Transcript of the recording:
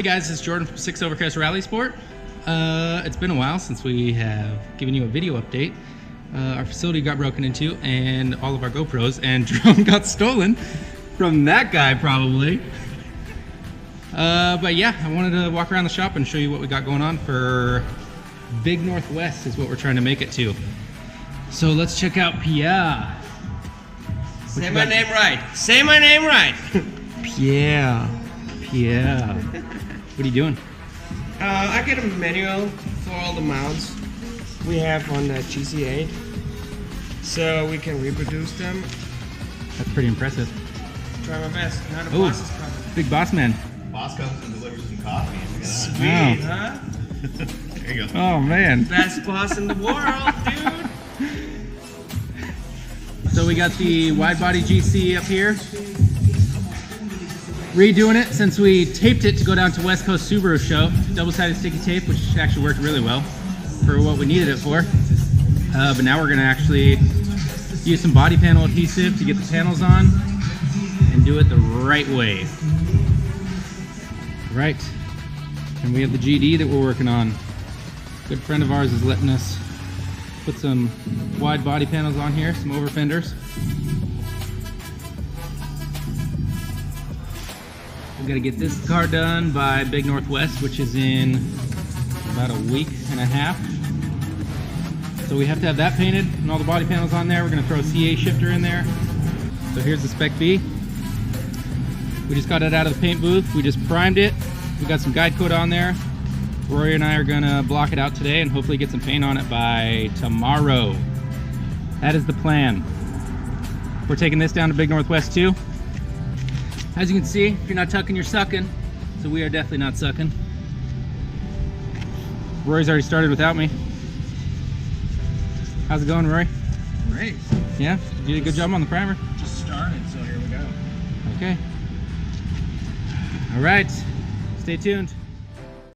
Hey guys, it's Jordan from 6ovrcrst Rallysport. It's been a while since we have given you a video update. Our facility got broken into and all of our GoPros and drone got stolen from that guy probably. But yeah, I wanted to walk around the shop and show you what we got going on for Big Northwest is what we're trying to make it to. So let's check out Pierre. Say my name right. Say my name right. Pierre. Pierre. What are you doing? I get a manual for all the mounts we have on the GC8, so we can reproduce them. That's pretty impressive. Try my best. Now the boss is coming. Big boss man. Boss comes and delivers some coffee. Sweet, Wow. huh? There you go. Oh man. Best boss in the world, dude. So we got the Widebody GC up here. Redoing it since we taped it to go down to West Coast Subaru Show. Double-sided sticky tape, which actually worked really well for what we needed it for. But now we're gonna actually use some body panel adhesive to get the panels on and do it the right way. Right. And we have the GD that we're working on. A good friend of ours is letting us put some wide body panels on here, some over fenders. We've got to get this car done by Big Northwest, which is in about a week and a half. So we have to have that painted and all the body panels on there. We're going to throw a CA shifter in there. So here's the Spec B. We just got it out of the paint booth. We just primed it. We got some guide coat on there. Rory and I are going to block it out today and hopefully get some paint on it by tomorrow. That is the plan. We're taking this down to Big Northwest too. As you can see, if you're not tucking, you're sucking. So we are definitely not sucking. Rory's already started without me. How's it going, Rory? Great. Yeah? You did a good job on the primer. Just started, so here we go. Okay. All right. Stay tuned.